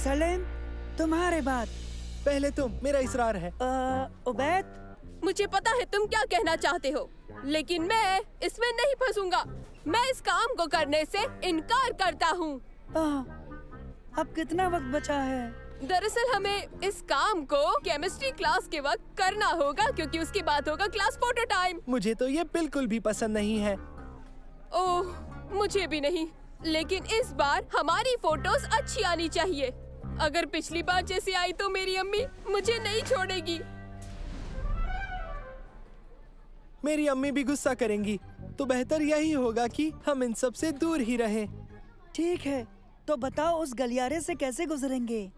सलीम, तुम्हारे बात। पहले तुम, मेरा इसरार है। उबैद, मुझे पता है तुम क्या कहना चाहते हो, लेकिन मैं इसमें नहीं फंसूंगा। मैं इस काम को करने से इनकार करता हूँ। अब कितना वक्त बचा है? दरअसल हमें इस काम को केमिस्ट्री क्लास के वक्त करना होगा, क्योंकि उसके बाद होगा क्लास फोटो टाइम। मुझे तो ये बिल्कुल भी पसंद नहीं है। ओह, मुझे भी नहीं, लेकिन इस बार हमारी फोटोज अच्छी आनी चाहिए। अगर पिछली बार जैसी आई तो मेरी अम्मी मुझे नहीं छोड़ेगी। मेरी अम्मी भी गुस्सा करेंगी, तो बेहतर यही होगा कि हम इन सब से दूर ही रहें। ठीक है, तो बताओ उस गलियारे से कैसे गुजरेंगे?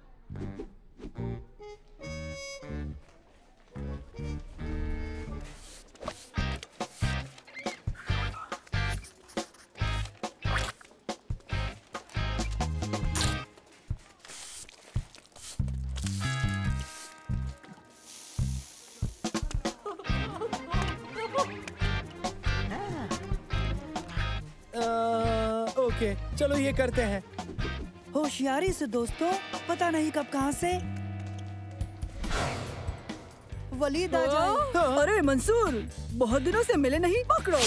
ओके, चलो ये करते हैं। होशियारी से दोस्तों, पता नहीं कब कहां से वलीद आ जाए। अरे मंसूर, बहुत दिनों से मिले नहीं, पकड़ो।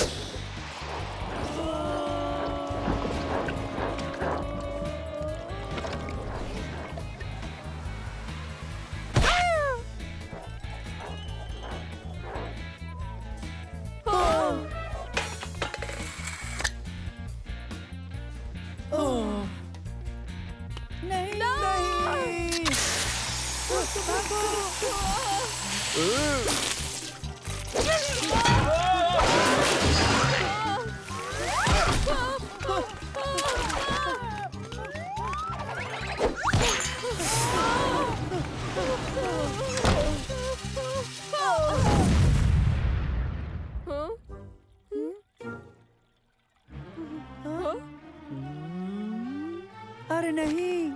अरे नहीं।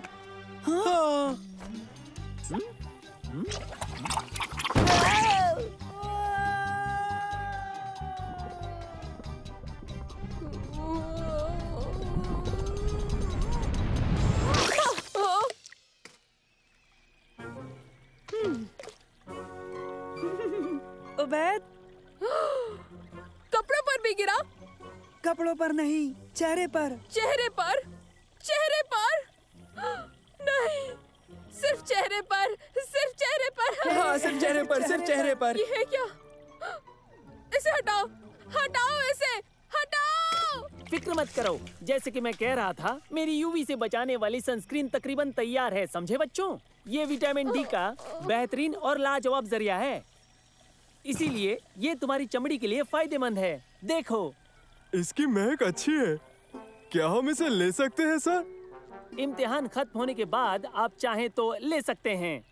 हाँ। उबैद, कपड़ों पर भी गिरा? कपड़ों पर नहीं, चेहरे पर। चेहरे पर? चेहरे पर? नहीं, सिर्फ चेहरे पर, सिर्फ चेहरे पर। हाँ, सिर्फ चेहरे पर, सिर्फ चेहरे पर। ये है क्या? इसे हटाओ, हटाओ इसे, हटाओ! फिक्र मत करो, जैसे कि मैं कह रहा था, मेरी यूवी से बचाने वाली सनस्क्रीन तकरीबन तैयार है, समझे बच्चों? ये विटामिन डी का बेहतरीन और लाजवाब जरिया है, इसीलिए ये तुम्हारी चमड़ी के लिए फायदेमंद है। देखो, इसकी महक अच्छी है। क्या हम इसे ले सकते हैं सर? इम्तिहान खत्म होने के बाद आप चाहें तो ले सकते हैं।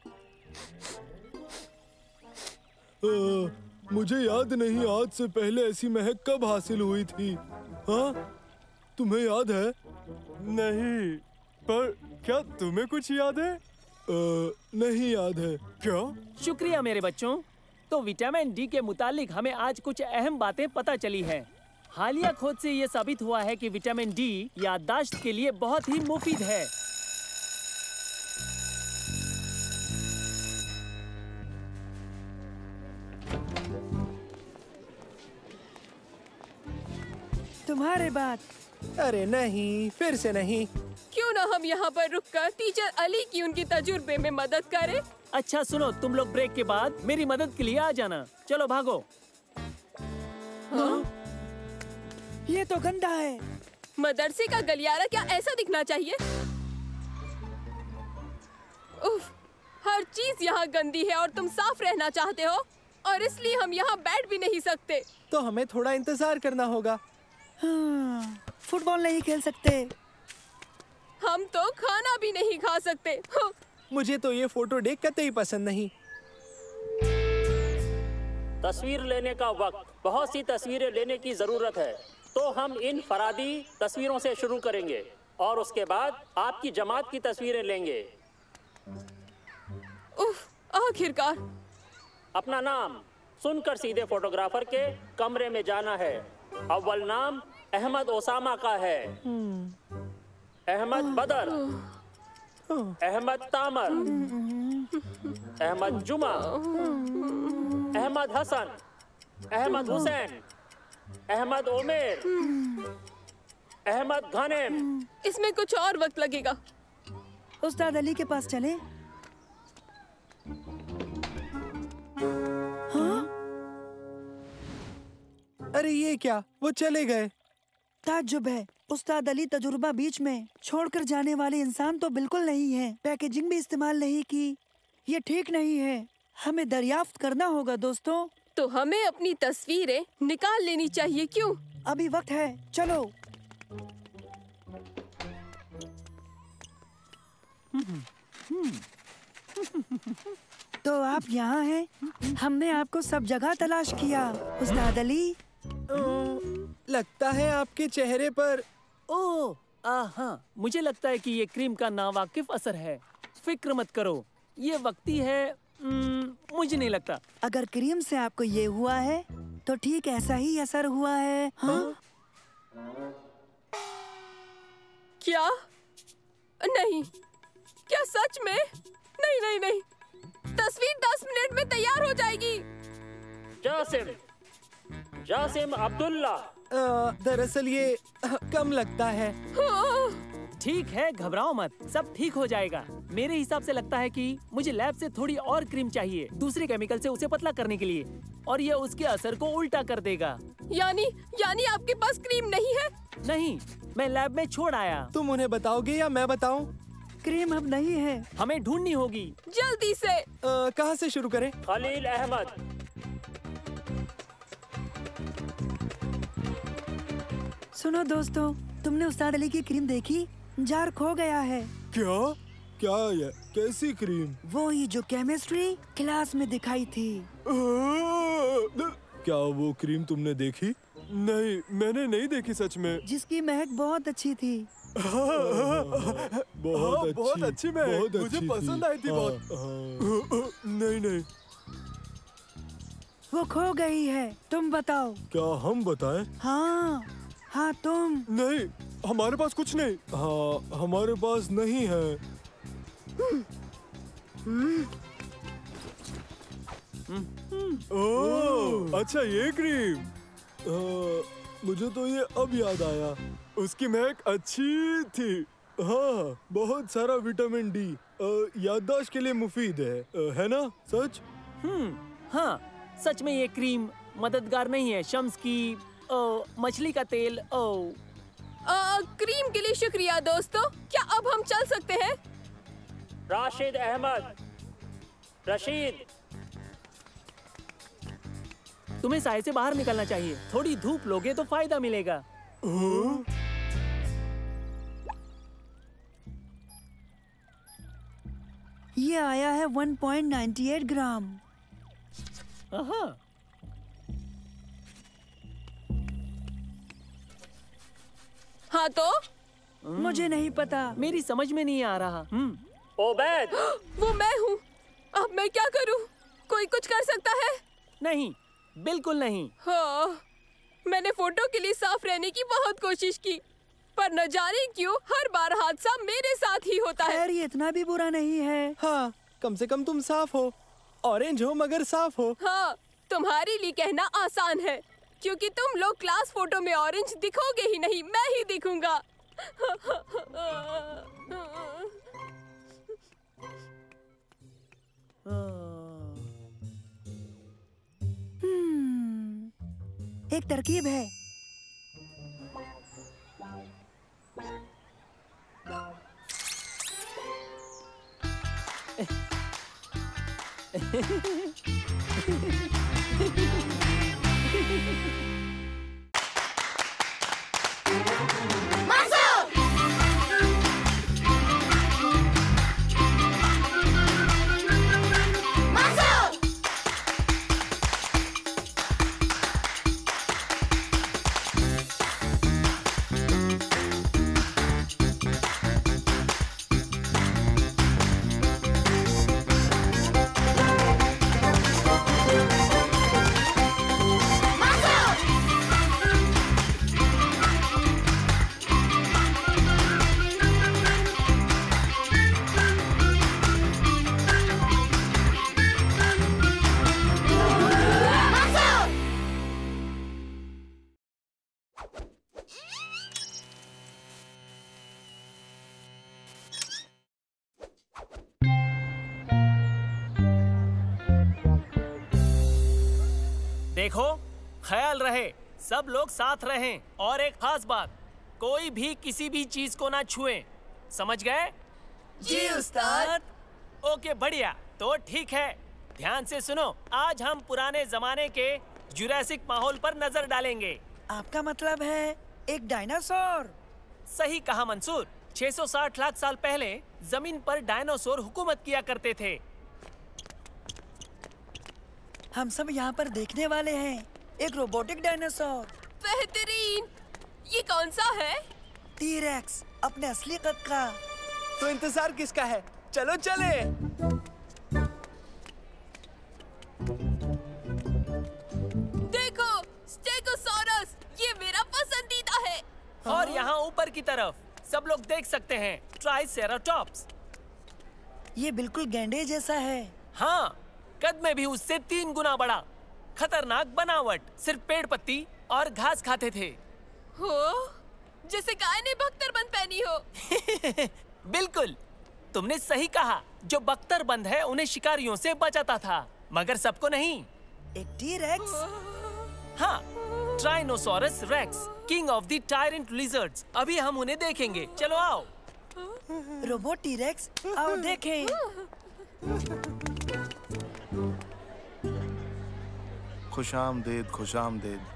मुझे याद नहीं आज से पहले ऐसी महक कब हासिल हुई थी। हाँ, तुम्हें याद है? नहीं, पर क्या तुम्हें कुछ याद है? नहीं याद है। क्या? शुक्रिया मेरे बच्चों। तो विटामिन डी के मुतालिक हमें आज कुछ अहम बातें पता चली हैं। हालिया खोज से ये साबित हुआ है कि विटामिन डी याददाश्त के लिए बहुत ही मुफीद है। तुम्हारे बात। अरे नहीं, फिर से नहीं। क्यों होगा हम यहाँ पर रुककर टीचर अली की उनकी तजुर्बे में मदद करें। अच्छा सुनो, तुम लोग ब्रेक के बाद मेरी मदद के लिए आ जाना। चलो भागो। ये तो गंदा है। मदरसे का गलियारा क्या ऐसा दिखना चाहिए? उफ, हर चीज यहाँ गंदी है और तुम साफ रहना चाहते हो और इसलिए हम यहाँ बैठ भी नहीं सकते। तो हमें थोड़ा इंतजार करना होगा। हाँ, फुटबॉल नहीं खेल सकते। हम तो खाना भी नहीं खा सकते। मुझे तो ये फोटो देख कतई पसंद नहीं। तस्वीर लेने का वक्त, बहुत सी तस्वीरें लेने की जरूरत है, तो हम इन फरादी तस्वीरों से शुरू करेंगे और उसके बाद आपकी जमात की तस्वीरें लेंगे। उफ, आखिरकार। अपना नाम सुनकर सीधे फोटोग्राफर के कमरे में जाना है। अव्वल नाम अहमद ओसामा का है, अहमद बदर, अहमद तामर, अहमद जुमा, अहमद हसन, अहमद हुसैन, अहमद ओमेर, अहमद गनेम। इसमें कुछ और वक्त लगेगा। उस्ताद अली के पास चले। हाँ? अरे ये क्या, वो चले गए। ताज्जुब है, उस्ताद अली तजुर्बा बीच में छोड़कर जाने वाले इंसान तो बिल्कुल नहीं है। पैकेजिंग भी इस्तेमाल नहीं की। ये ठीक नहीं है। हमें दरियाफ्त करना होगा दोस्तों। तो हमें अपनी तस्वीरें निकाल लेनी चाहिए। क्यों? अभी वक्त है, चलो। तो आप यहाँ हैं? हमने आपको सब जगह तलाश किया। उस्ताद अली, लगता है आपके चेहरे पर। ओह, हाँ, मुझे लगता है कि ये क्रीम का नावाकिफ असर है। फिक्र मत करो, ये वक्ती है। मुझे नहीं लगता। अगर क्रीम से आपको ये हुआ है तो ठीक ऐसा ही असर हुआ है। हाँ? क्या? नहीं, क्या सच में? नहीं नहीं नहीं, तस्वीर 10 मिनट में तैयार हो जाएगी। जासिम, जासिम अब्दुल्ला। दरअसल ये कम लगता है। ठीक है, घबराओ मत, सब ठीक हो जाएगा। मेरे हिसाब से लगता है कि मुझे लैब से थोड़ी और क्रीम चाहिए, दूसरे केमिकल से उसे पतला करने के लिए, और ये उसके असर को उल्टा कर देगा। यानी आपके पास क्रीम नहीं है? नहीं, मैं लैब में छोड़ आया। तुम उन्हें बताओगे या मैं बताऊं? क्रीम अब नहीं है। हमें ढूंढनी होगी। जल्दी से। कहाँ से शुरू करें? खलील अहमद। सुनो दोस्तों, तुमने उस्ताद अली की क्रीम देखी? जार खो गया है। क्या? क्या ये? कैसी क्रीम? वो ही जो केमिस्ट्री क्लास में दिखाई थी। क्या वो क्रीम तुमने देखी? नहीं, मैंने नहीं देखी सच में। जिसकी महक बहुत अच्छी थी। बहुत अच्छी महक, मुझे पसंद आई थी बहुत। नहीं नहीं, वो खो गई है। तुम बताओ। क्या हम बताएं? हाँ तुम। नहीं, हमारे पास कुछ नहीं। हाँ, हमारे पास नहीं है। ओह, अच्छा ये क्रीम। मुझे तो ये अब याद आया, उसकी महक अच्छी थी। हाँ, बहुत सारा विटामिन डी, याददाश्त के लिए मुफीद है ना? सच? हाँ, सच में ये क्रीम मददगार नहीं है। शम्स की मछली का तेल। क्रीम के लिए शुक्रिया दोस्तों। क्या अब हम चल सकते हैं? राशिद अहमद। रशीद, तुम्हें साए से बाहर निकलना चाहिए। थोड़ी धूप लोगे तो फायदा मिलेगा। ये आया है 1.98 ग्राम। हाँ तो? मुझे नहीं पता। मेरी समझ में नहीं आ रहा। ओबैद। वो मैं हूँ। अब मैं क्या करूँ? कोई कुछ कर सकता है? नहीं, बिल्कुल नहीं। हाँ, मैंने फोटो के लिए साफ रहने की बहुत कोशिश की, पर न जाने क्यों हर बार हादसा मेरे साथ ही होता है। खैर, ये इतना भी बुरा नहीं है। हाँ, कम से कम तुम साफ हो। ऑरेंज हो मगर साफ हो। हाँ, तुम्हारे लिए कहना आसान है, क्योंकि तुम लोग क्लास फोटो में ऑरेंज दिखोगे ही नहीं, मैं ही दिखूंगा। एक तरकीब है। देखो, ख्याल रहे, सब लोग साथ रहें। और एक खास बात, कोई भी किसी भी चीज को ना छुएं। समझ गए? जी उस्ताद। ओके, बढ़िया। तो ठीक है, ध्यान से सुनो। आज हम पुराने जमाने के जुरासिक माहौल पर नजर डालेंगे। आपका मतलब है एक डायनासोर? सही कहा मंसूर। 660 लाख साल पहले जमीन पर डायनासोर हुकूमत किया करते थे। हम सब यहाँ पर देखने वाले हैं एक रोबोटिक डायनासोर। बेहतरीन। ये कौन सा है? टी-रेक्स, अपने असली कद का। तो इंतजार किसका है? चलो चले। देखो, स्टेगोसॉरस, ये मेरा पसंदीदा है। और यहाँ ऊपर की तरफ सब लोग देख सकते हैं ट्राइसेराटॉप्स। ये बिल्कुल गैंडे जैसा है। हाँ, कद में भी उससे 3 गुना बड़ा। खतरनाक बनावट, सिर्फ पेड़ पत्ती और घास खाते थे। हो, जैसे गाय ने बख्तरबंद पहनी हो। बिल्कुल, तुमने सही कहा। जो बख्तरबंद है उन्हें शिकारियों से बचाता था, मगर सबको नहीं। एक टी-रेक्स? हाँ, tyrannosaurus rex, king of the tyrant lizards. अभी हम उन्हें देखेंगे। चलो आओ। रोबोट टी-रेक्स, आओ देखें। खुशामदीद, खुशामदीद।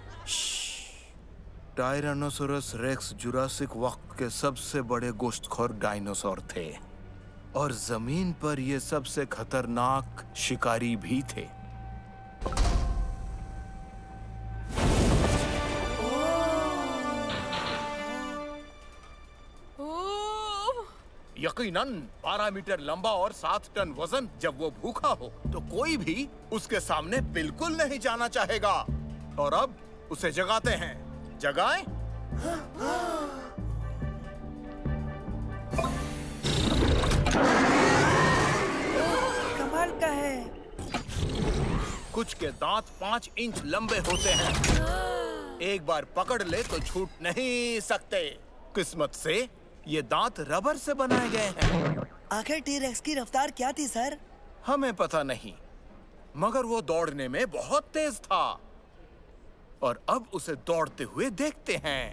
टायरानोसोरस रेक्स जुरासिक वक्त के सबसे बड़े गोश्तखोर डायनासोर थे और जमीन पर ये सबसे खतरनाक शिकारी भी थे। यकीनन 12 मीटर लंबा और 7 टन वजन। जब वो भूखा हो तो कोई भी उसके सामने बिल्कुल नहीं जाना चाहेगा। और अब उसे जगाते हैं। जगाएं? कमाल का है। कुछ के दांत 5 इंच लंबे होते हैं। एक बार पकड़ ले तो छूट नहीं सकते। किस्मत से ये दांत रबर से बनाए गए हैं। आखिर टी-रेक्स की रफ्तार क्या थी सर? हमें पता नहीं, मगर वो दौड़ने में बहुत तेज था। और अब उसे दौड़ते हुए देखते हैं।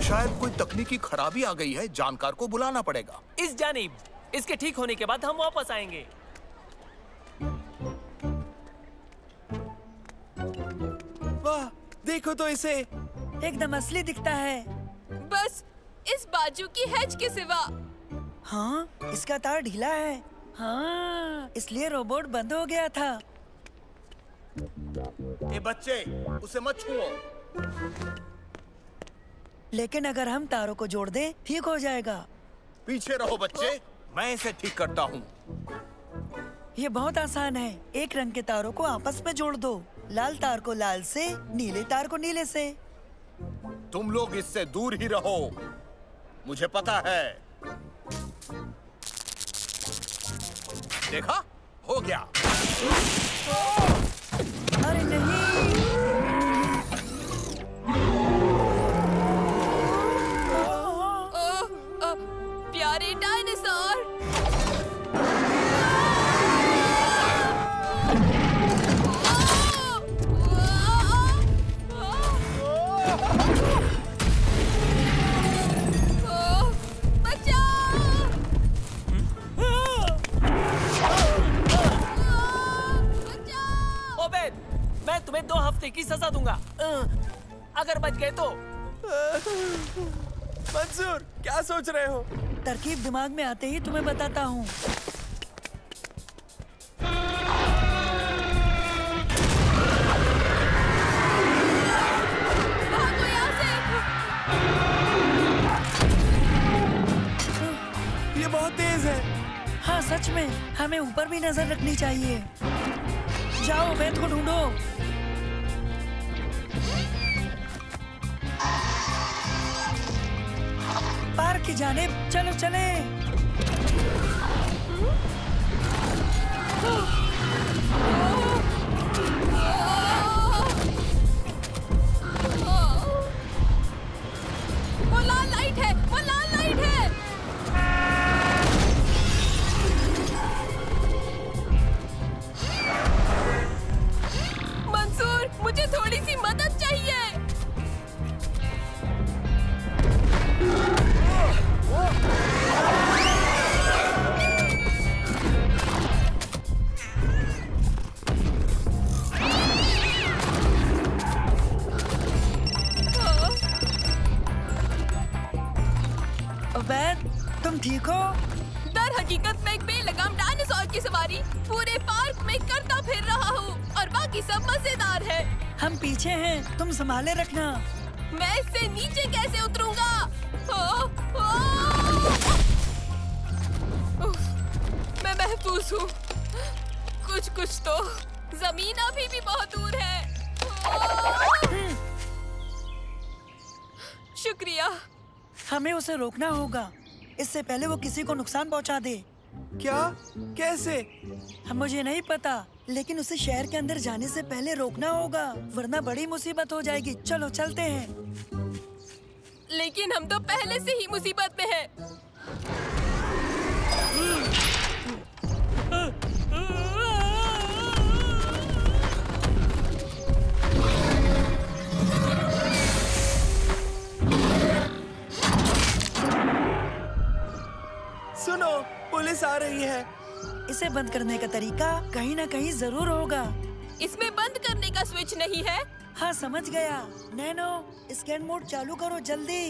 शायद कोई तकनीकी खराबी आ गई है। जानकार को बुलाना पड़ेगा। इस जानिब। इसके ठीक होने के बाद हम वापस आएंगे। वाह, देखो तो इसे। एकदम असली दिखता है। बस इस बाजू की हैज के सिवा। हाँ, इसका तार ढीला है। हाँ, इसलिए रोबोट बंद हो गया था। ए बच्चे, उसे मत छुओ। लेकिन अगर हम तारों को जोड़ दें, ठीक हो जाएगा। पीछे रहो बच्चे, मैं इसे ठीक करता हूँ। ये बहुत आसान है। एक रंग के तारों को आपस में जोड़ दो। लाल तार को लाल से, नीले तार को नीले से। तुम लोग इससे दूर ही रहो, मुझे पता है। देखा, हो गया। अरे नहीं। प्यारे डायनासोर। मैं तुम्हें 2 हफ्ते की सजा दूंगा अगर बच गए तो। मंसूर, क्या सोच रहे हो? तरकीब दिमाग में आते ही तुम्हें बताता हूँ। ये बहुत तेज है। हाँ सच में, हमें ऊपर भी नजर रखनी चाहिए। जाओ वेद को ढूंढो। पार्क की जानिब चलो चले। वो लाल लाइट है, वो लाल लाइट है। मंसूर, मुझे थोड़ी सी मदद चाहिए। वैद, तुम ठीक हो? दर हकीकत मैं एक बेलगाम डायनासोर की सवारी पूरे पार्क में करता फिर रहा हूँ और बाकी सब मजेदार है। हम पीछे हैं, तुम संभाले रखना। मैं इससे नीचे कैसे उतरूंगा? मैं महफूज हूँ। कुछ तो जमीन अभी भी बहुत दूर है। शुक्रिया। हमें उसे रोकना होगा, इससे पहले वो किसी को नुकसान पहुंचा दे। क्या? कैसे? मुझे नहीं पता, लेकिन उसे शहर के अंदर जाने से पहले रोकना होगा, वरना बड़ी मुसीबत हो जाएगी। चलो चलते हैं। लेकिन हम तो पहले से ही मुसीबत में हैं। सुनो, पुलिस आ रही है। इसे बंद करने का तरीका कहीं ना कहीं जरूर होगा। इसमें बंद करने का स्विच नहीं है? हाँ समझ गया। नैनो, स्कैन मोड चालू करो जल्दी।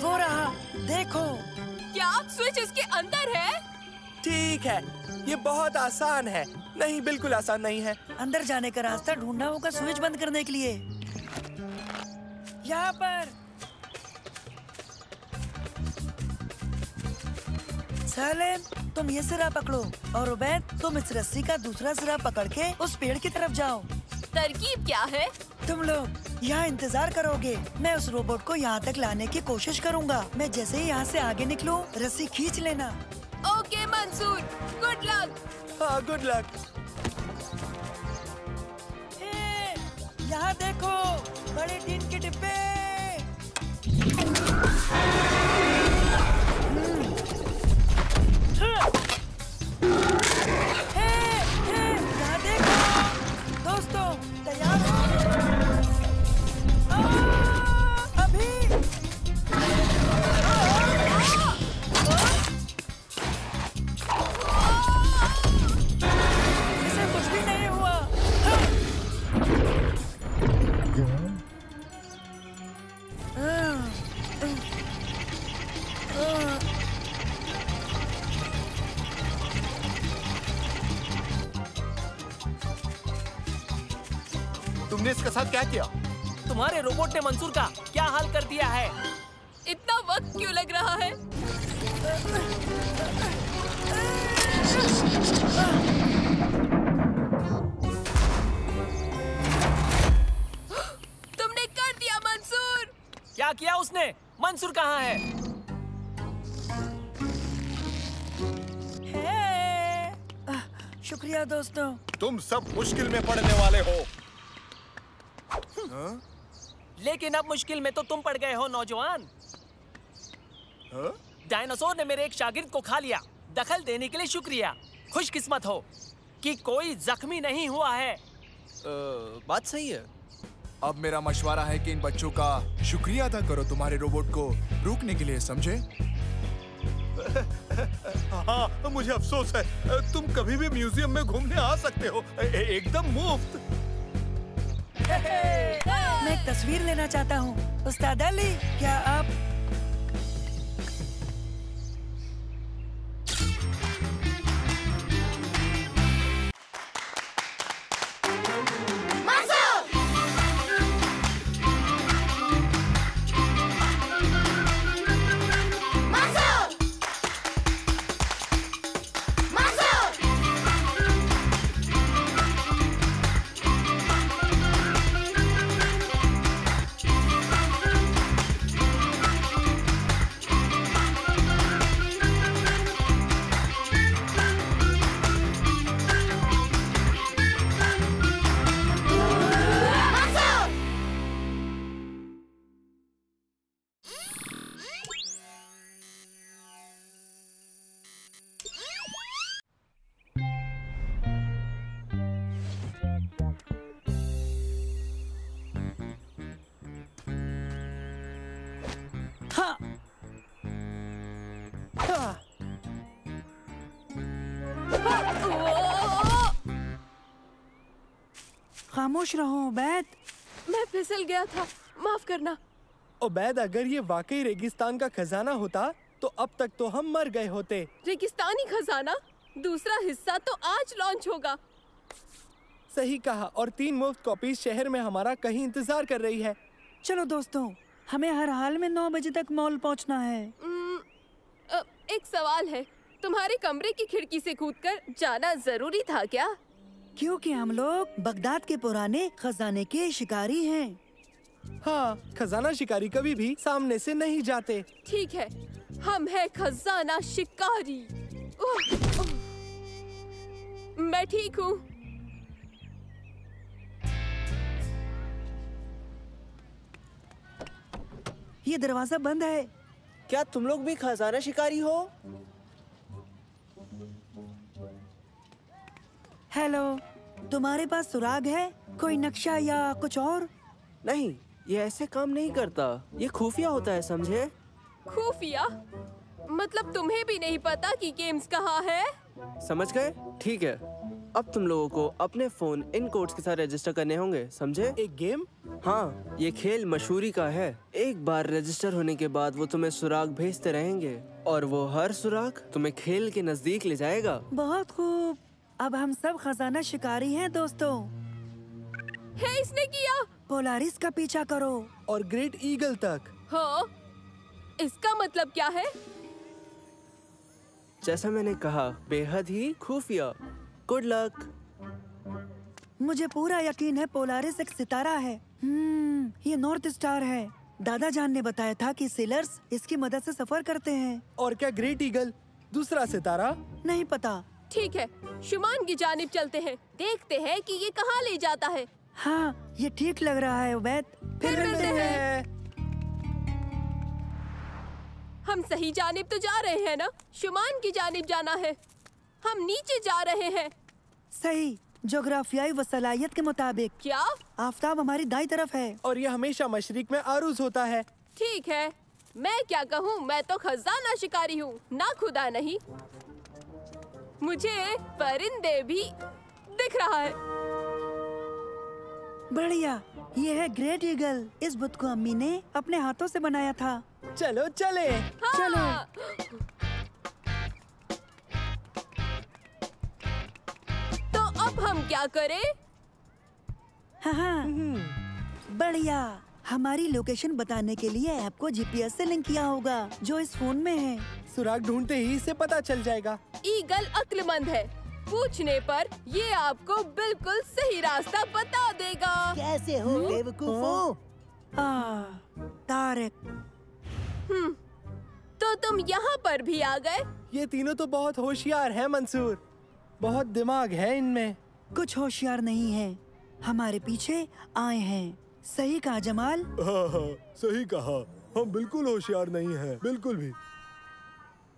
वो रहा, देखो। क्या स्विच इसके अंदर है? ठीक है, ये बहुत आसान है। नहीं, बिल्कुल आसान नहीं है। अंदर जाने का रास्ता ढूंढना होगा स्विच बंद करने के लिए। यहाँ पर। सैलेम, तुम ये सिरा पकड़ो और उबैद तुम इस रस्सी का दूसरा सिरा पकड़ के उस पेड़ की तरफ जाओ। तरकीब क्या है? तुम लोग यहाँ इंतजार करोगे, मैं उस रोबोट को यहाँ तक लाने की कोशिश करूँगा। मैं जैसे ही यहाँ से आगे निकलूं, रस्सी खींच लेना। Okay Mansoor, good luck. हाँ, गुड लक। यहाँ देखो, बड़े टीन के डिब्बे। यहाँ देखो, दोस्तों, तैयार हो? अभी। इसे कुछ भी नहीं हुआ। तुमने इसके साथ क्या किया? तुम्हारे रोबोट ने मंसूर का क्या हाल कर दिया है? इतना वक्त क्यों लग रहा है? तुमने कर दिया मंसूर। क्या किया उसने? मंसूर कहाँ है? शुक्रिया दोस्तों। तुम सब मुश्किल में पड़ने वाले हो। लेकिन अब मुश्किल में तो तुम पड़ गए हो नौजवान। डायनासोर ने मेरे एक शागिर्द को खा लिया। दखल देने के लिए शुक्रिया। खुशकिस्मत हो कि कोई जख्मी नहीं हुआ है। बात सही है। अब मेरा मशवरा है कि इन बच्चों का शुक्रिया अदा करो तुम्हारे रोबोट को रोकने के लिए, समझे? हाँ, मुझे अफसोस है। तुम कभी भी म्यूजियम में घूमने आ सकते हो, एकदम मुफ्त। मैं एक तस्वीर लेना चाहता हूँ। उस्ताद अली, क्या आप? खामोश रहो उबैद। मैं फिसल गया था, माफ करना। उबैद, अगर ये वाकई रेगिस्तान का खजाना होता तो अब तक तो हम मर गए होते। रेगिस्तानी खजाना? दूसरा हिस्सा तो आज लॉन्च होगा। सही कहा। और 3 मुफ्त कॉपीज शहर में हमारा कहीं इंतजार कर रही है। चलो दोस्तों, हमें हर हाल में 9 बजे तक मॉल पहुंचना है। एक सवाल है, तुम्हारे कमरे की खिड़की से कूदकर जाना जरूरी था क्या? क्योंकि हम लोग बगदाद के पुराने खजाने के शिकारी हैं। हाँ, खजाना शिकारी कभी भी सामने से नहीं जाते। ठीक है, हम हैं खजाना शिकारी। मैं ठीक हूँ। ये दरवाजा बंद है। क्या तुम लोग भी खजाना शिकारी हो? हेलो, तुम्हारे पास सुराग है? कोई नक्शा या कुछ और? नहीं, ये ऐसे काम नहीं करता। ये खुफिया होता है, समझे? खुफिया? मतलब तुम्हें भी नहीं पता कि गेम्स कहाँ है? समझ गए? ठीक है, अब तुम लोगों को अपने फोन इन कोड्स के साथ रजिस्टर करने होंगे, समझे? एक गेम? हाँ, ये खेल मशहूरी का है। एक बार रजिस्टर होने के बाद वो तुम्हें सुराग भेजते रहेंगे और वो हर सुराग तुम्हें खेल के नजदीक ले जाएगा। बहुत खूब। अब हम सब खजाना शिकारी हैं दोस्तों। है इसने किया। पोलारिस का पीछा करो और ग्रेट ईगल तक। हाँ, इसका मतलब क्या है? जैसा मैंने कहा, बेहद ही खुफिया। Good luck. मुझे पूरा यकीन है पोलारिस एक सितारा है। ये नॉर्थ स्टार है। दादा जान ने बताया था कि सेलर्स इसकी मदद से सफर करते हैं। और क्या ग्रेट ईगल दूसरा सितारा? नहीं पता। ठीक है, शुमान की जानिब चलते हैं, देखते हैं कि ये कहाँ ले जाता है। हाँ, ये ठीक लग रहा है उबैद। फिर मिलते हैं। हम सही जानिब तो जा रहे हैं ना? शुमान की जानिब जाना है। हम नीचे जा रहे हैं। सही, जोग्राफियाई वसलायत के मुताबिक। क्या? आफताब हमारी दाईं तरफ है और ये हमेशा मशरिक में आरूज होता है। ठीक है, मैं क्या कहूँ, मैं तो खजाना शिकारी हूँ, ना खुदा नहीं। मुझे परिंदे भी दिख रहा है। बढ़िया, ये है ग्रेट ईगल। इस बुत को अम्मी ने अपने हाथों से बनाया था। चलो चले। हाँ। चलो। तो अब हम क्या करें? हाँ, बढ़िया। हमारी लोकेशन बताने के लिए ऐप को जीपीएस से लिंक किया होगा जो इस फोन में है। सुराग ढूंढते ही इसे पता चल जाएगा। ईगल अक्लमंद है, पूछने पर ये आपको बिल्कुल सही रास्ता बता देगा। कैसे हो बेवकूफो? तारिक, तो तुम यहाँ पर भी आ गए? ये तीनों तो बहुत होशियार हैं मंसूर। बहुत दिमाग है इनमें। कुछ होशियार नहीं है, हमारे पीछे आए हैं। सही कहा जमाल। हाँ, सही कहा। हम बिल्कुल होशियार नहीं हैं, बिल्कुल भी।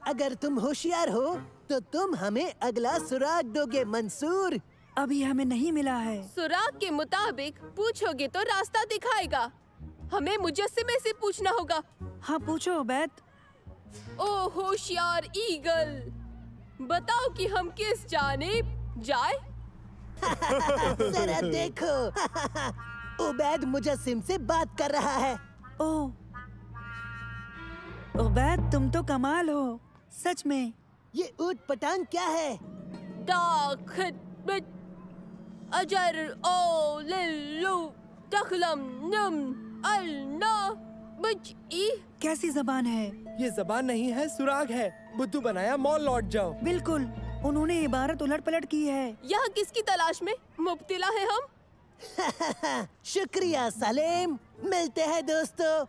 अगर तुम होशियार हो तो तुम हमें अगला सुराग दोगे मंसूर। अभी हमें नहीं मिला है। सुराग के मुताबिक पूछोगे तो रास्ता दिखाएगा। हमें मुजस्सिमे से पूछना होगा। हाँ पूछो उबैद। ओ होशियार ईगल, बताओ कि हम किस जानिब जाए? जरा देखो, उबैद मुजस्सिम से बात कर रहा है। ओह उबैद, तुम तो कमाल हो सच में। ये ऊट पटांग क्या है? अजर ओ लिल्लू तखलम नम अल्ना बची। कैसी जबान है? ये जबान नहीं है, सुराग है। बुद्धू बनाया मॉल लौट जाओ। बिल्कुल, उन्होंने इबारत उलट पलट की है। यहाँ किसकी तलाश में मुब्तिला है हम? शुक्रिया सलीम, मिलते हैं दोस्तों।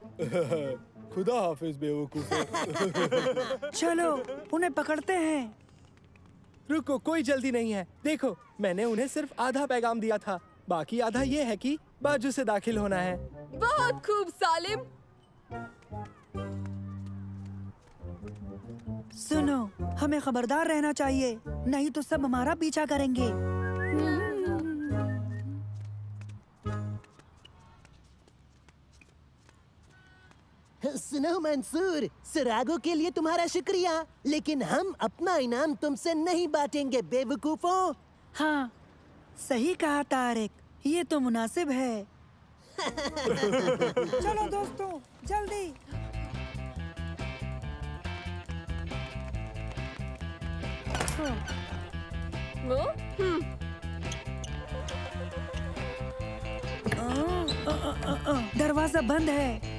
खुदा हाफिज बेवकूफ। चलो उन्हें पकड़ते हैं। रुको, कोई जल्दी नहीं है। देखो, मैंने उन्हें सिर्फ आधा पैगाम दिया था, बाकी आधा ये है कि बाजू से दाखिल होना है। बहुत खूब सालिम। सुनो, हमें खबरदार रहना चाहिए, नहीं तो सब हमारा पीछा करेंगे। सुनो मंसूर, सुरागों के लिए तुम्हारा शुक्रिया, लेकिन हम अपना इनाम तुमसे नहीं बांटेंगे बेवकूफों। हाँ सही कहा तारिक, ये तो मुनासिब है। चलो दोस्तों जल्दी। दरवाजा बंद है।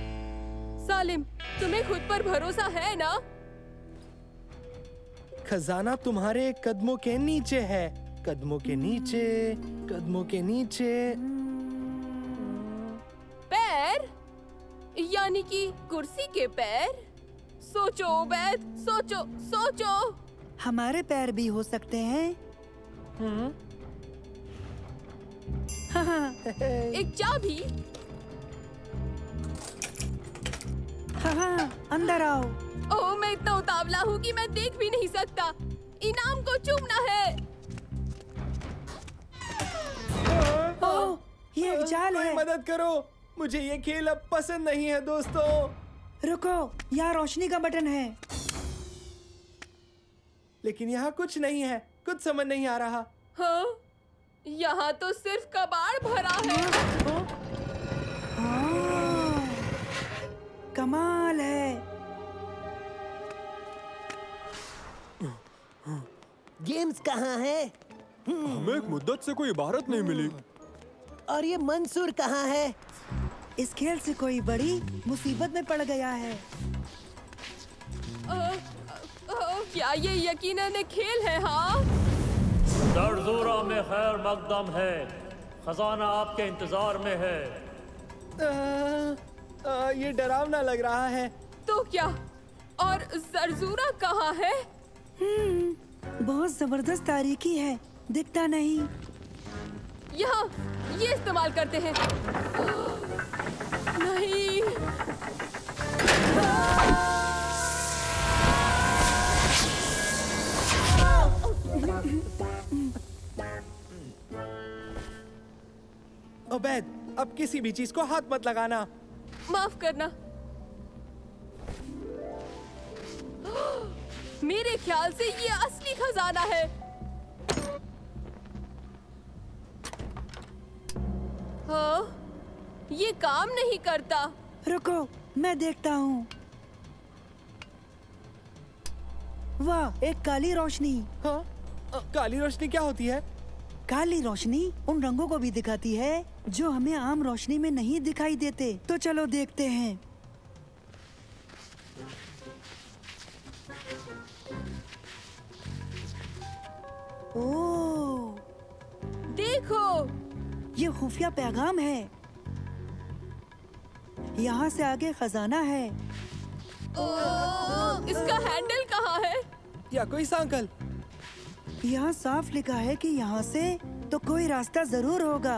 सालिम, तुम्हें खुद पर भरोसा है ना? खजाना तुम्हारे कदमों के नीचे है। कदमों के नीचे, कदमों के नीचे। पैर? यानी कि कुर्सी के पैर? सोचो उबैद, सोचो सोचो। हमारे पैर भी हो सकते हैं। हाँ। एक चाबी। हाँ, अंदर आओ। ओह, मैं इतना उतावला हूँ कि मैं देख भी नहीं सकता। इनाम को चूमना है। ओह, ये एक जाल है। मदद करो, मुझे ये खेल अब पसंद नहीं है दोस्तों। रुको, यहाँ रोशनी का बटन है। लेकिन यहाँ कुछ नहीं है, कुछ समझ नहीं आ रहा। हाँ, यहाँ तो सिर्फ कबाड़ भरा है। कमाल है। गेम्स कहाँ है? हमें एक मुद्दत से कोई इबारत नहीं मिली। और ये मंसूर कहाँ है? इस खेल से कोई बड़ी मुसीबत में पड़ गया है। क्या ये यकीनन एक खेल है? हाँ, दरजोरा में खैर मकदम है, खजाना आपके इंतजार में है। ये डरावना लग रहा है। तो क्या? और जरजूरा कहाँ है? बहुत जबरदस्त तारीकी है, दिखता नहीं। यहाँ, ये इस्तेमाल करते हैं। नहीं। उबैद, अब किसी भी चीज को हाथ मत लगाना। माफ करना। मेरे ख्याल से ये असली खजाना है। हाँ, ये काम नहीं करता। रुको, मैं देखता हूँ। वाह, एक काली रोशनी। हाँ, काली रोशनी क्या होती है? काली रोशनी उन रंगों को भी दिखाती है जो हमें आम रोशनी में नहीं दिखाई देते। तो चलो देखते हैं। ओह, देखो, ये खुफिया पैगाम है। यहाँ से आगे खजाना है। इसका हैंडल कहाँ है? या कोई सांकल? यहाँ साफ लिखा है कि यहाँ से तो कोई रास्ता जरूर होगा।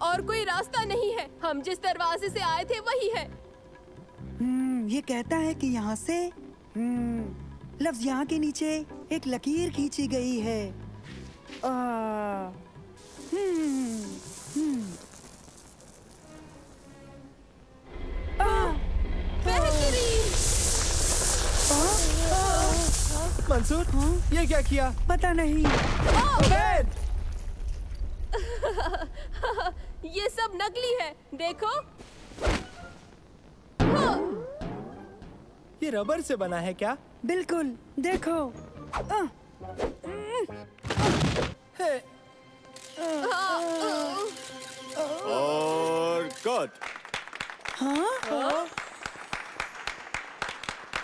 और कोई रास्ता नहीं है। हम जिस दरवाजे से आए थे वही है। ये कहता है कि यहाँ से लफ्ज यहाँ के नीचे एक लकीर खींची गई है। मंसूर, ये क्या किया? पता नहीं। उबैद! ये सब नकली है, देखो। ये रबर से बना है क्या? बिल्कुल, देखो। और कट। हाँ?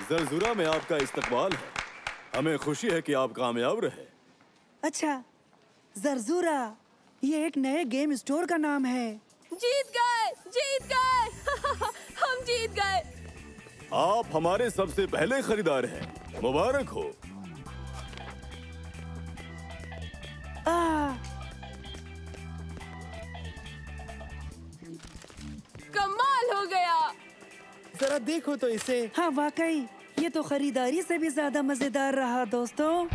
जरजुरा में आपका इस्तकबाल है। हमें खुशी है कि आप कामयाब रहे। अच्छा, जरजुरा ये एक नए गेम स्टोर का नाम है। जीत गए, जीत गए। हम जीत गए। आप हमारे सबसे पहले खरीदार हैं। मुबारक हो। कमाल हो गया। जरा देखो तो इसे। हाँ वाकई, ये तो खरीदारी से भी ज्यादा मजेदार रहा दोस्तों।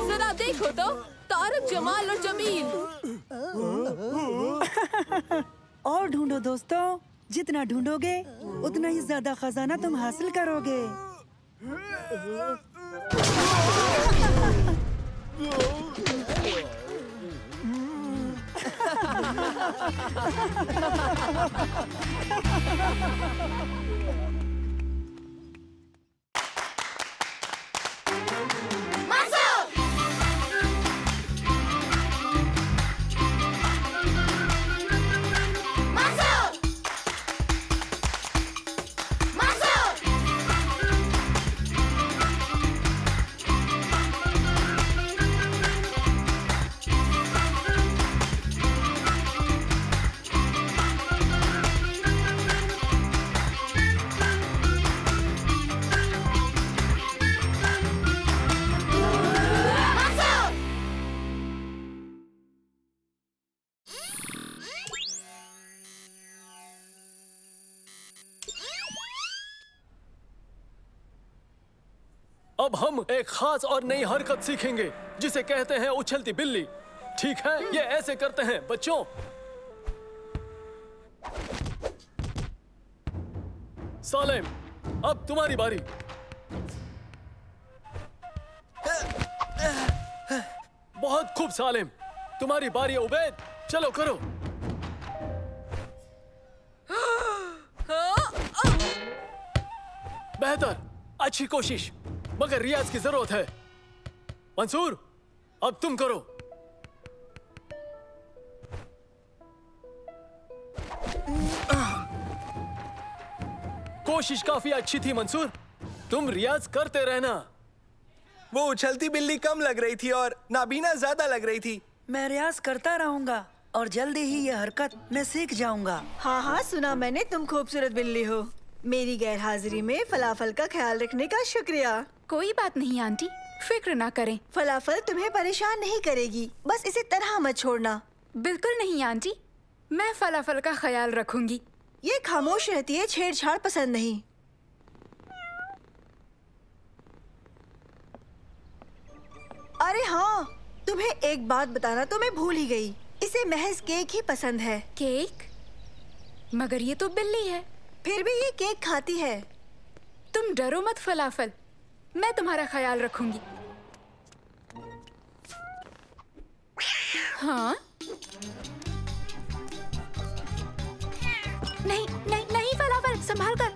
जरा देखो तो, तारक, जमाल और जमील। और ढूंढो दोस्तों, जितना ढूंढोगे उतना ही ज्यादा खजाना तुम हासिल करोगे। अब हम एक खास और नई हरकत सीखेंगे जिसे कहते हैं उछलती बिल्ली। ठीक है, ये ऐसे करते हैं बच्चों। सालेम, अब तुम्हारी बारी। बहुत खूब सालेम, तुम्हारी बारी है उबैद, चलो करो। बेहतर, अच्छी कोशिश, मगर रियाज की जरूरत है। मंसूर, अब तुम करो। कोशिश काफी अच्छी थी मंसूर, तुम रियाज करते रहना। वो उछलती बिल्ली कम लग रही थी और नाबीना ज्यादा लग रही थी। मैं रियाज करता रहूंगा और जल्दी ही ये हरकत मैं सीख जाऊंगा। हाँ हाँ, सुना मैंने तुम खूबसूरत बिल्ली हो। मेरी गैर हाजिरी में फलाफल का ख्याल रखने का शुक्रिया। कोई बात नहीं आंटी, फिक्र ना करें। फलाफल तुम्हें परेशान नहीं करेगी, बस इसे तरह मत छोड़ना। बिल्कुल नहीं आंटी, मैं फलाफल का ख्याल रखूंगी। ये खामोश रहती है, छेड़छाड़ पसंद नहीं। अरे हाँ, तुम्हें एक बात बताना तो मैं भूल ही गई। इसे महज केक ही पसंद है। केक? मगर ये तो बिल्ली है। फिर भी ये केक खाती है। तुम डरो मत फलाफल, मैं तुम्हारा ख्याल रखूंगी। हाँ? नहीं नहीं नहीं फलाफल, संभाल कर।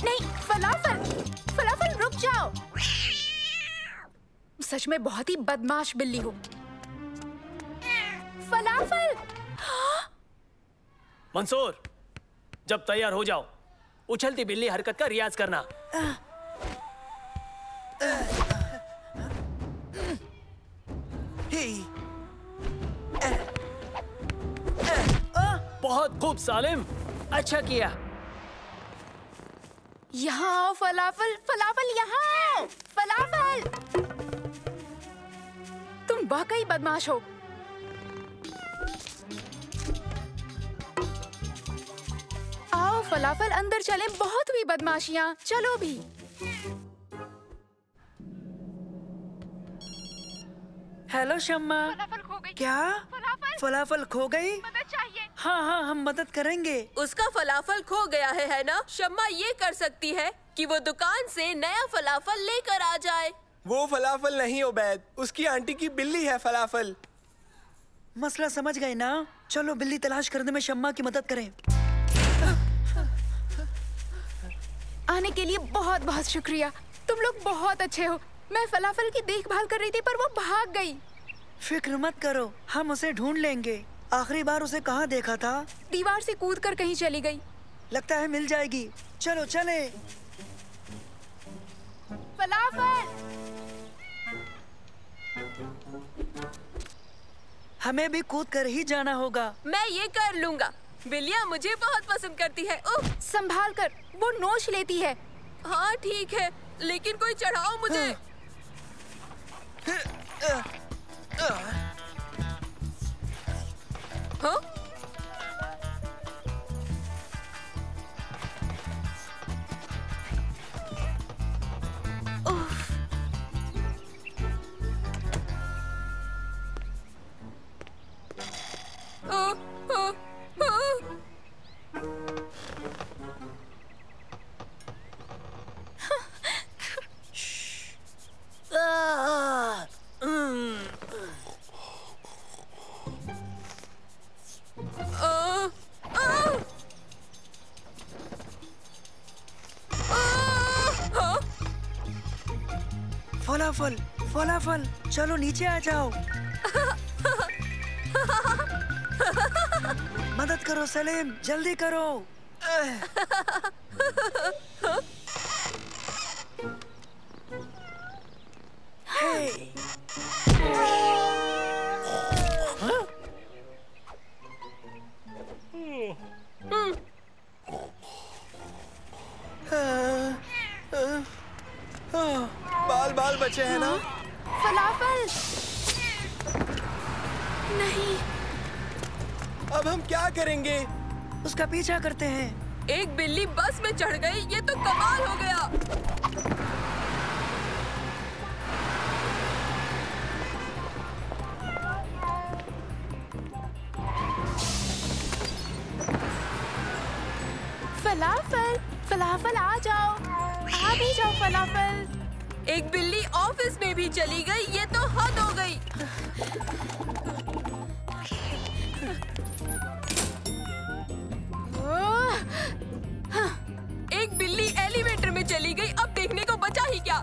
नहीं फलाफल, फलाफल रुक जाओ। सच में बहुत ही बदमाश बिल्ली हो। फलाफल। मंसूर, जब तैयार हो जाओ, उछलती बिल्ली हरकत का रियाज करना। हे बहुत खूब सालिम, अच्छा किया। यहाँ आओ फलाफल, फलाफल यहाँ आओ, फलाफल। तुम वाकई बदमाश हो। आओ फलाफल, अंदर चलें, बहुत हुई बदमाशियाँ, चलो भी। हेलो शम्मा। फलाफल खो गई। क्या? फलाफल खो गई? मदद चाहिए। हाँ, हम मदद करेंगे। उसका फलाफल खो गया है ना? शम्मा ये कर सकती है कि वो दुकान से नया फलाफल लेकर आ जाए। वो फलाफल नहीं उबैद, उसकी आंटी की बिल्ली है फलाफल। मसला समझ गए ना? चलो बिल्ली तलाश करने में शम्मा की मदद करें। आने के लिए बहुत बहुत शुक्रिया, तुम लोग बहुत अच्छे हो। मैं फलाफल की देखभाल कर रही थी पर वो भाग गई। फिक्र मत करो, हम उसे ढूंढ लेंगे। आखिरी बार उसे कहाँ देखा था? दीवार से कूदकर कहीं चली गई। लगता है मिल जाएगी, चलो चले। फलाफल! हमें भी कूद कर ही जाना होगा। मैं ये कर लूँगा। बिल्लियाँ मुझे बहुत पसंद करती है। उफ! संभाल कर, वो नोच लेती है। हाँ ठीक है, लेकिन कोई चढ़ाओ मुझे। हाँ? फलाफल, फलाफल, चलो नीचे आ जाओ। मदद करो सलीम, जल्दी करो। बाल बाल बचे हैं ना? फलाफल! नहीं। अब हम क्या करेंगे? उसका पीछा करते हैं। एक बिल्ली बस में चढ़ गई, ये तो कमाल हो गया। फलाफल, फलाफल आ जाओ, आ भी जाओ फलाफल। एक बिल्ली ऑफिस में भी चली गई, ये तो हद हो गई। एक बिल्ली एलिवेटर में चली गई, अब देखने को बचा ही क्या।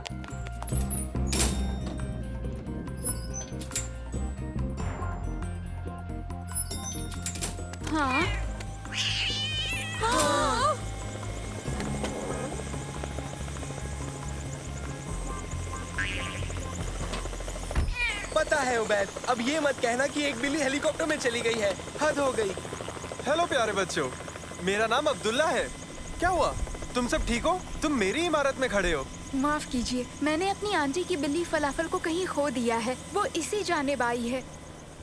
हाँ? हाँ? पता है उबैद, अब ये मत कहना कि एक बिल्ली हेलीकॉप्टर में चली गई है। हद हो गई। हेलो प्यारे बच्चों, मेरा नाम अब्दुल्ला है। क्या हुआ, तुम सब ठीक हो? तुम मेरी इमारत में खड़े हो। माफ कीजिए, मैंने अपनी आंटी की बिल्ली फलाफल को कहीं खो दिया है। वो इसी जानिब आई है।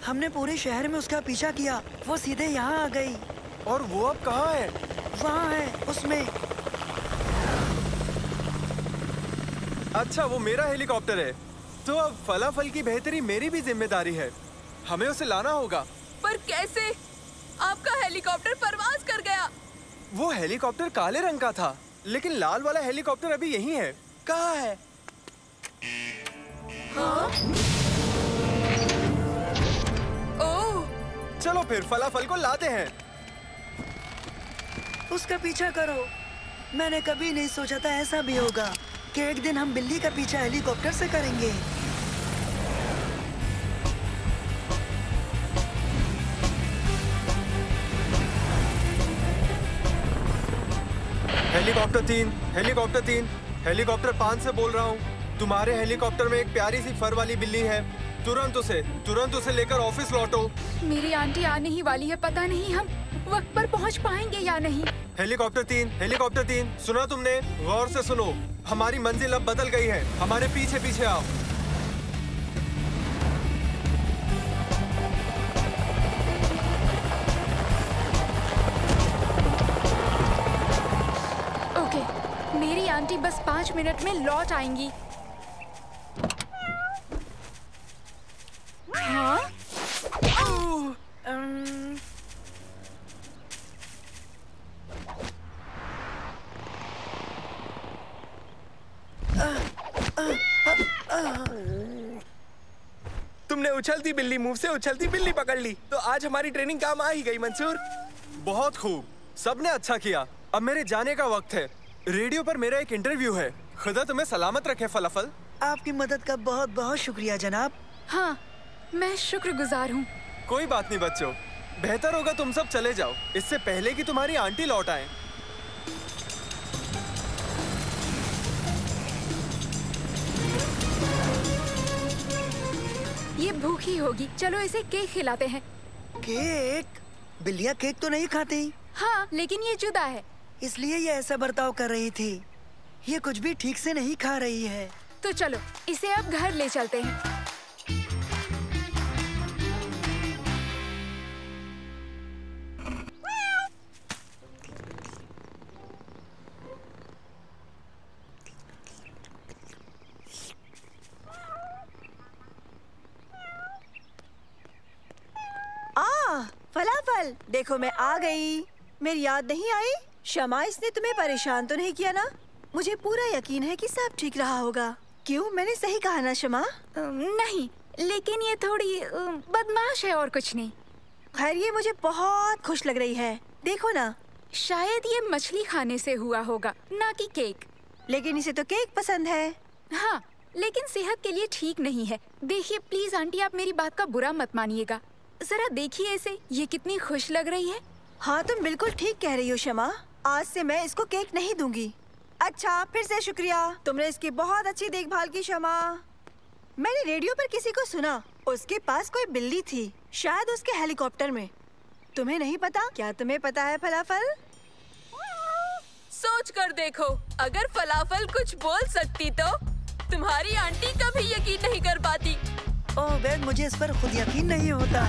हमने पूरे शहर में उसका पीछा किया, वो सीधे यहाँ आ गई। और वो अब कहाँ है? वहाँ है, उसमें। अच्छा, वो मेरा हेलीकॉप्टर है। तो अब फलाफल की बेहतरी मेरी भी जिम्मेदारी है। हमें उसे लाना होगा। पर कैसे? आपका हेलीकॉप्टर परवाज कर गया। वो हेलीकॉप्टर काले रंग का था, लेकिन लाल वाला हेलीकॉप्टर अभी यहीं है। कहाँ है? हाँ? ओह! चलो फिर फलाफल को लाते हैं। उसका पीछा करो। मैंने कभी नहीं सोचा था ऐसा भी होगा कि एक दिन हम बिल्ली का पीछा हेलीकॉप्टर से करेंगे। हेलीकॉप्टर 3, हेलीकॉप्टर 3, हेलीकॉप्टर 5 से बोल रहा हूँ। तुम्हारे हेलीकॉप्टर में एक प्यारी सी फर वाली बिल्ली है। तुरंत उसे लेकर ऑफिस लौटो। मेरी आंटी आने ही वाली है, पता नहीं हम वक्त पर पहुंच पाएंगे या नहीं। हेलीकॉप्टर 3, सुना तुमने? गौर से सुनो, हमारी मंजिल अब बदल गई है। हमारे पीछे पीछे आओ। ओके, मेरी आंटी बस 5 मिनट में लौट आएंगी। हाँ? तुमने उछलती बिल्ली मुंह से उछलती बिल्ली पकड़ ली, तो आज हमारी ट्रेनिंग काम आ ही गई मंसूर। बहुत खूब, सबने अच्छा किया। अब मेरे जाने का वक्त है। रेडियो पर मेरा एक इंटरव्यू है। खुदा तुम्हें सलामत रखे फलाफल। आपकी मदद का बहुत बहुत शुक्रिया जनाब। हाँ, मैं शुक्रगुजार हूँ। कोई बात नहीं बच्चों, बेहतर होगा तुम सब चले जाओ, इससे पहले कि तुम्हारी आंटी लौट आए। ये भूखी होगी, चलो इसे केक खिलाते हैं। केक? बिल्लियाँ केक तो नहीं खाती। हाँ, लेकिन ये जुदा है, इसलिए ये ऐसा बर्ताव कर रही थी। ये कुछ भी ठीक से नहीं खा रही है। तो चलो इसे अब घर ले चलते हैं। फलाफल, देखो मैं आ गई। मेरी याद नहीं आई? शमा, इसने तुम्हें परेशान तो नहीं किया ना? मुझे पूरा यकीन है कि सब ठीक रहा होगा। क्यों, मैंने सही कहा ना शमा? नहीं, लेकिन ये थोड़ी बदमाश है और कुछ नहीं। खैर, ये मुझे बहुत खुश लग रही है। देखो ना, शायद ये मछली खाने से हुआ होगा, ना कि केक। लेकिन इसे तो केक पसंद है। हाँ, लेकिन सेहत के लिए ठीक नहीं है। देखिए प्लीज आंटी, आप मेरी बात का बुरा मत मानिएगा। जरा देखिए इसे, ये कितनी खुश लग रही है। हाँ, तुम बिल्कुल ठीक कह रही हो शमा। आज से मैं इसको केक नहीं दूंगी। अच्छा, फिर से शुक्रिया, तुमने इसकी बहुत अच्छी देखभाल की शमा। मैंने रेडियो पर किसी को सुना, उसके पास कोई बिल्ली थी, शायद उसके हेलीकॉप्टर में। तुम्हें नहीं पता? क्या तुम्हें पता है फलाफल? सोच कर देखो, अगर फलाफल कुछ बोल सकती तो तुम्हारी आंटी कभी यकीन नहीं कर पाती। ओह बेग, मुझे इस पर खुद यकीन नहीं होता।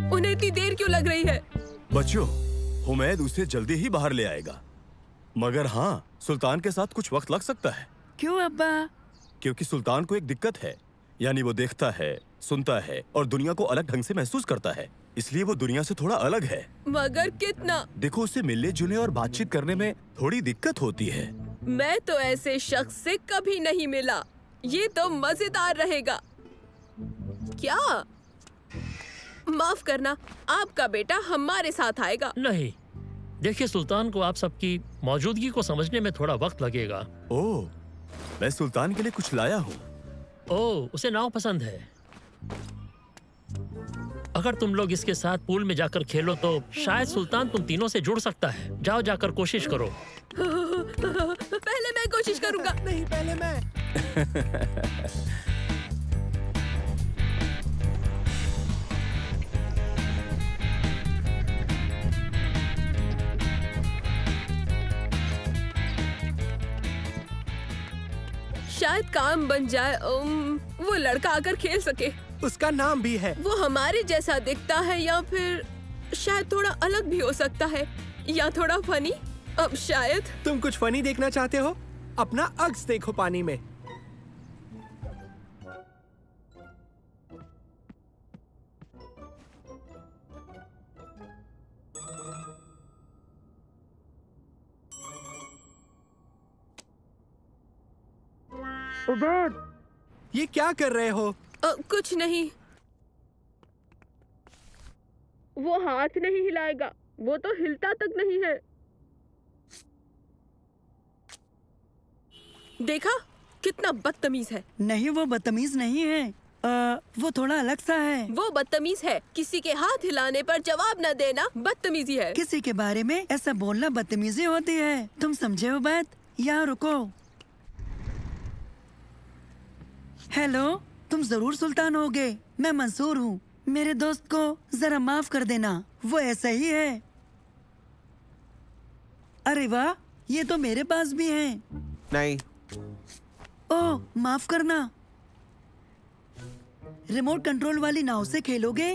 उन्हें इतनी देर क्यों लग रही है? बच्चों, हुमैद उसे जल्दी ही बाहर ले आएगा, मगर हाँ, सुल्तान के साथ कुछ वक्त लग सकता है। क्यों अब्बा? क्योंकि सुल्तान को एक दिक्कत है, यानी वो देखता है, सुनता है और दुनिया को अलग ढंग से महसूस करता है, इसलिए वो दुनिया से थोड़ा अलग है। मगर कितना? देखो, उसे मिलने जुलने और बातचीत करने में थोड़ी दिक्कत होती है। मैं तो ऐसे शख्स से कभी नहीं मिला, ये तो मजेदार रहेगा। क्या? माफ करना, आपका बेटा हमारे साथ आएगा। नहीं, देखिए सुल्तान को आप सबकी मौजूदगी को समझने में थोड़ा वक्त लगेगा। ओह, मैं सुल्तान के लिए कुछ लाया हूँ। ओह, उसे नाव पसंद है। अगर तुम लोग इसके साथ पूल में जाकर खेलो तो शायद सुल्तान तुम तीनों से जुड़ सकता है। जाओ, जाकर कोशिश करो। पहले मैं कोशिश करूंगा। नहीं, पहले मैं। शायद काम बन जाए, वो लड़का आकर खेल सके। उसका नाम भी है। वो हमारे जैसा दिखता है या फिर शायद थोड़ा अलग भी हो सकता है, या थोड़ा फनी। अब शायद तुम कुछ फनी देखना चाहते हो? अपना अक्स देखो पानी में। ये क्या कर रहे हो? कुछ नहीं। वो हाथ नहीं हिलाएगा, वो तो हिलता तक नहीं है। देखा कितना बदतमीज है। नहीं, वो बदतमीज नहीं है। वो थोड़ा अलग सा है। वो बदतमीज है। किसी के हाथ हिलाने पर जवाब न देना बदतमीजी है। किसी के बारे में ऐसा बोलना बदतमीजी होती है। तुम समझे वो बात? यहाँ रुको। हेलो, तुम जरूर सुल्तान होगे। मैं मंसूर हूँ। मेरे दोस्त को जरा माफ कर देना, वो ऐसा ही है। अरे वाह, ये तो मेरे पास भी है। नहीं। ओह, माफ करना। रिमोट कंट्रोल वाली नाव से खेलोगे?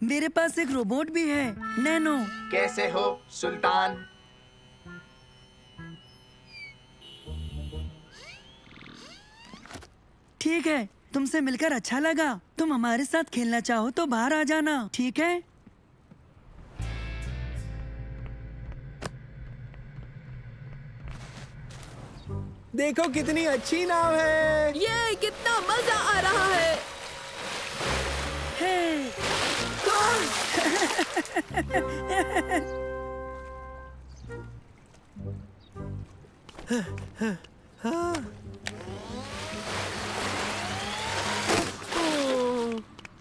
मेरे पास एक रोबोट भी है, नैनो। कैसे हो सुल्तान? ठीक है, तुमसे मिलकर अच्छा लगा। तुम हमारे साथ खेलना चाहो तो बाहर आ जाना, ठीक है? देखो कितनी अच्छी नाव है। ये कितना मजा आ रहा है।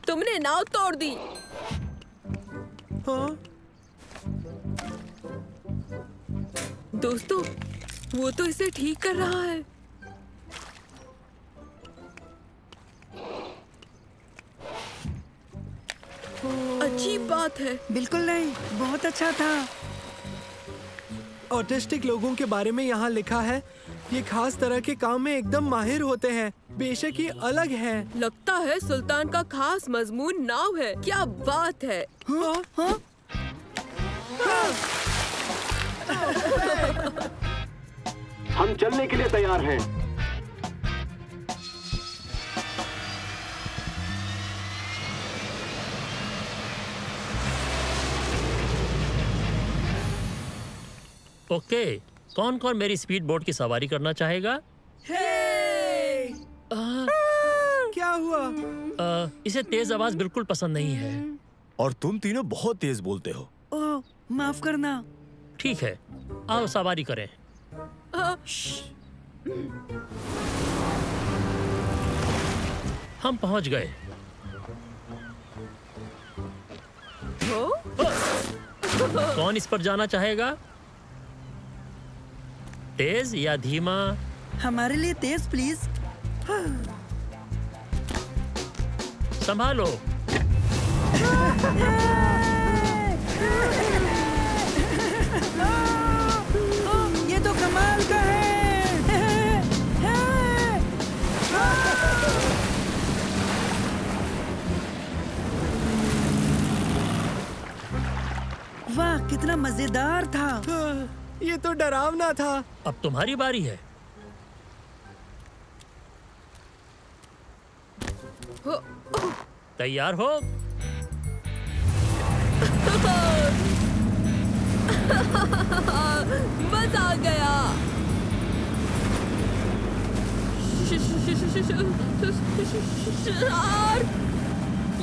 तुमने नाव तोड़ दी। हाँ? दोस्तों, वो तो इसे ठीक कर रहा है। अच्छी बात है। बिल्कुल नहीं, बहुत अच्छा था। ऑटिस्टिक लोगों के बारे में यहाँ लिखा है, ये खास तरह के काम में एकदम माहिर होते हैं। बेशक ये अलग है। लगता है सुल्तान का खास मजमून नाव है। क्या बात है। हाँ? हाँ? हम चलने के लिए तैयार हैं। ओके, कौन कौन मेरी स्पीड बोट की सवारी करना चाहेगा? क्या हुआ? इसे तेज आवाज बिल्कुल पसंद नहीं है। और तुम तीनों बहुत तेज बोलते हो। ओह, माफ करना। ठीक है, आओ सवारी करें। हम पहुंच गए। कौन इस पर जाना चाहेगा? तेज या धीमा? हमारे लिए तेज प्लीज। संभालो। ये तो कमाल का है। वाह, कितना मजेदार था। ये तो डरावना था। अब तुम्हारी बारी है। तैयार हो? मजा आ गया। शार्क!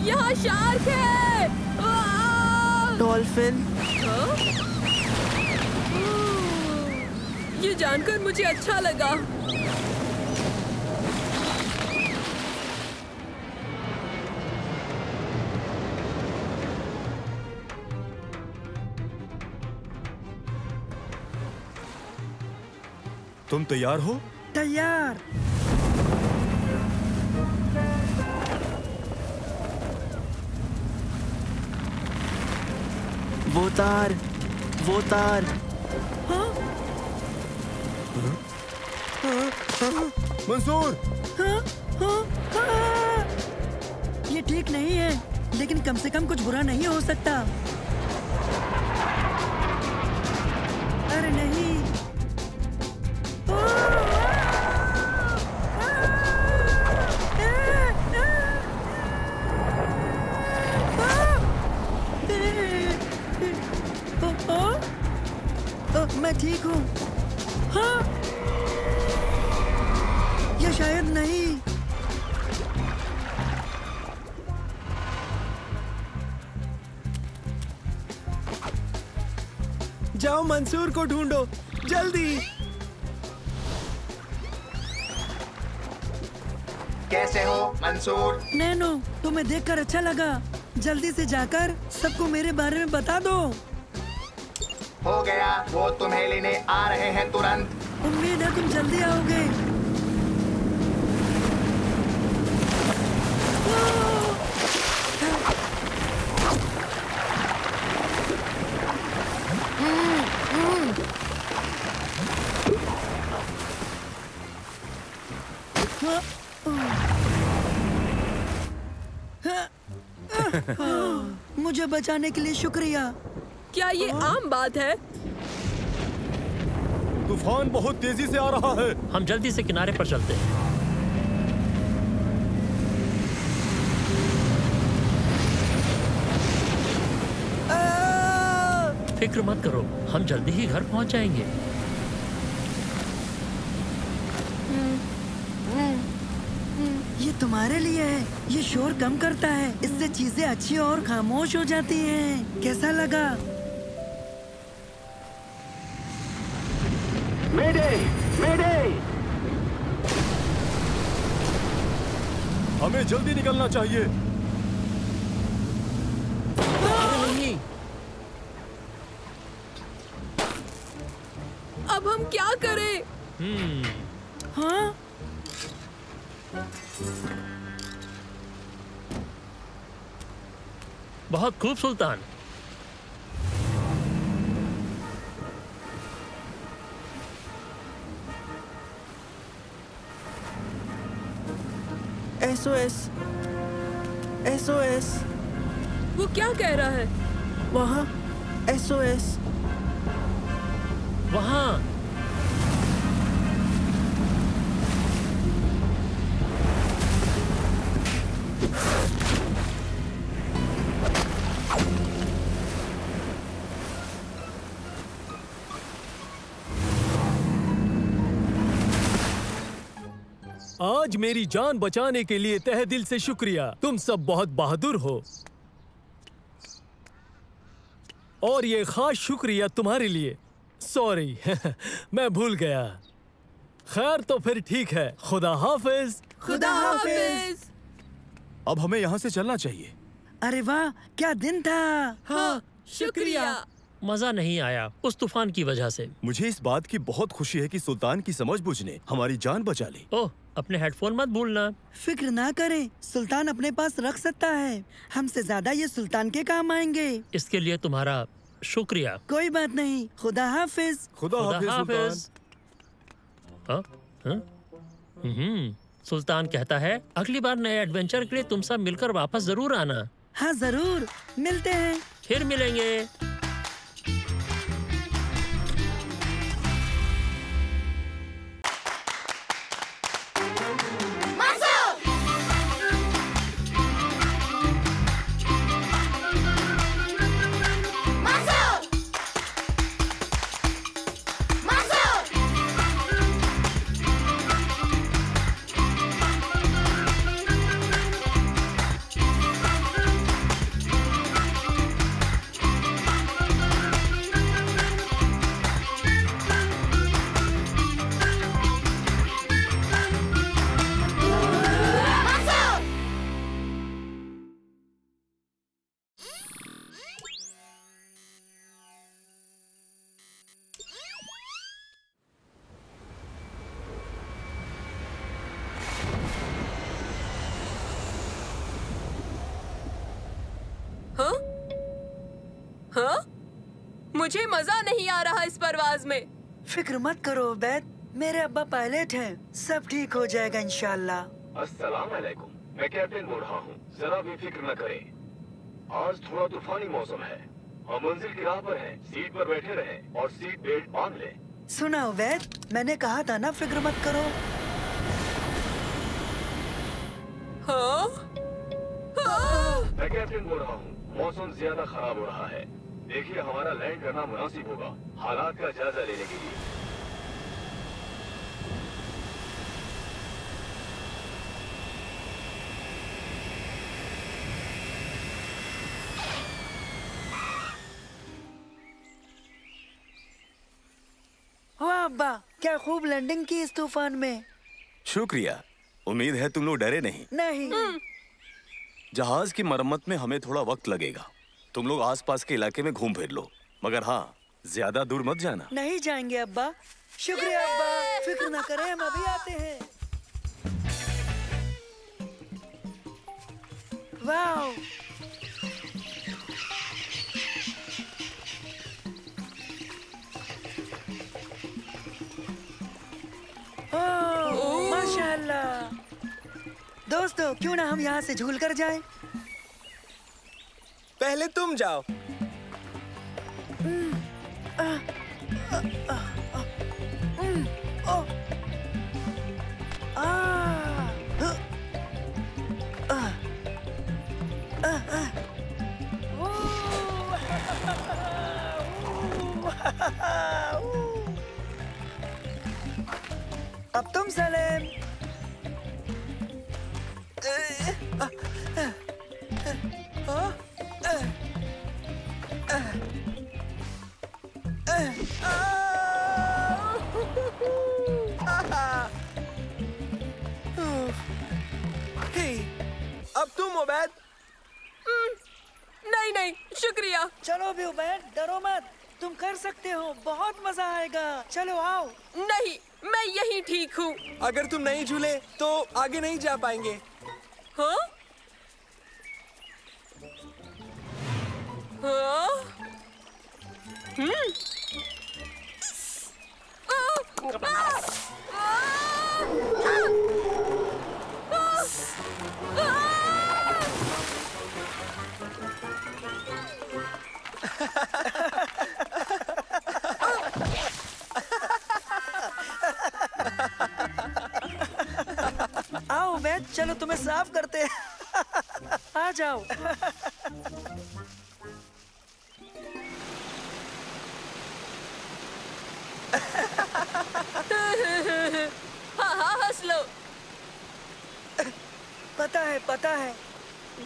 यहाँ शार्क है। डॉल्फिन। ये जानकर मुझे अच्छा लगा। तुम तैयार हो? तैयार। वो तार, वो तार। मंसूर! ये ठीक नहीं है, लेकिन कम से कम कुछ बुरा नहीं हो सकता। मैं ठीक हूँ। हाँ? या शायद नहीं। जाओ मंसूर को ढूंढो, जल्दी। कैसे हो मंसूर? नैनो, तुम्हें देखकर अच्छा लगा। जल्दी से जाकर सबको मेरे बारे में बता दो। हो गया, वो तुम्हें लेने आ रहे हैं तुरंत। उम्मीद है तुम जल्दी आओगे। मुझे बचाने के लिए शुक्रिया। क्या ये आम बात है? तूफान बहुत तेजी से आ रहा है। हम जल्दी से किनारे पर चलते हैं। फिक्र मत करो, हम जल्दी ही घर पहुंच जाएंगे। ये तुम्हारे लिए है। ये शोर कम करता है, इससे चीजें अच्छी और खामोश हो जाती हैं। कैसा लगा? मेडे! मेडे! हमें जल्दी निकलना चाहिए। नहीं। अब हम क्या करें? हाँ? बहुत खूब सुल्तान। SOS, SOS। वो क्या कह रहा है? वहाँ SOS। वहाँ आज मेरी जान बचाने के लिए तहे दिल से शुक्रिया। तुम सब बहुत बहादुर हो। और ये खास शुक्रिया तुम्हारे लिए। सॉरी मैं भूल गया। खैर तो फिर ठीक है। खुदा हाफिज। खुदा हाफिज। अब हमें यहाँ से चलना चाहिए। अरे वाह, क्या दिन था। हाँ, शुक्रिया। मजा नहीं आया उस तूफान की वजह से। मुझे इस बात की बहुत खुशी है कि सुल्तान की समझबूझ ने हमारी जान बचा ली। ओह, अपने हेडफोन मत भूलना। फिक्र ना करें, सुल्तान अपने पास रख सकता है। हमसे ज्यादा ये सुल्तान के काम आएंगे। इसके लिए तुम्हारा शुक्रिया। कोई बात नहीं। खुदा हाफिज। खुदा हाफिज। हाँ? सुल्तान कहता है अगली बार नए एडवेंचर के लिए तुम सब मिलकर वापस जरूर आना। हाँ जरूर, मिलते हैं। फिर मिलेंगे। हाँ? मुझे मजा नहीं आ रहा इस परवाज में। फिक्र मत करो उबैद, मेरे अब्बा पायलट हैं। सब ठीक हो जाएगा इंशाल्लाह। अस्सलाम वालेकुम, मैं कैप्टन बोल रहा हूँ। जरा भी फिक्र न करें। आज थोड़ा तूफानी मौसम है। हम मंजिल की राह पर हैं। सीट पर बैठे रहें और सीट बेल्ट बांध लें। सुना उबैद, मैंने कहा था ना फिक्र मत करो। हाँ? हाँ? मैं कैप्टन बोल रहा हूँ। मौसम ज्यादा खराब हो रहा है। देखिए हमारा लैंड करना मुनासिब होगा हालात का जायजा लेने के लिए। वाह अब्बा, क्या खूब लैंडिंग की इस तूफान में। शुक्रिया। उम्मीद है तुम लोग डरे नहीं। नहीं। जहाज की मरम्मत में हमें थोड़ा वक्त लगेगा। तुम लोग आसपास के इलाके में घूम फिर लो, मगर हाँ, ज्यादा दूर मत जाना। नहीं जाएंगे अब्बा। शुक्रिया अब्बा, फिक्र न करें, हम अभी आते हैं। वाह, माशाअल्लाह। दोस्तों, क्यों ना हम यहाँ से झूल कर जाएं? पहले तुम जाओ। अब तुम सलेम। अब तुम उबैद। नहीं नहीं, शुक्रिया। चलो भी उबैद, डरो मत, तुम कर सकते हो, बहुत मजा आएगा। चलो आओ। नहीं, मैं यहीं ठीक हूँ। अगर तुम नहीं झूले तो आगे नहीं जा पाएंगे। हाँ? हाँ? आओ उबैद, चलो तुम्हें साफ करते हैं। आ जाओ। हाँ हाँ, हंस लो। पता है,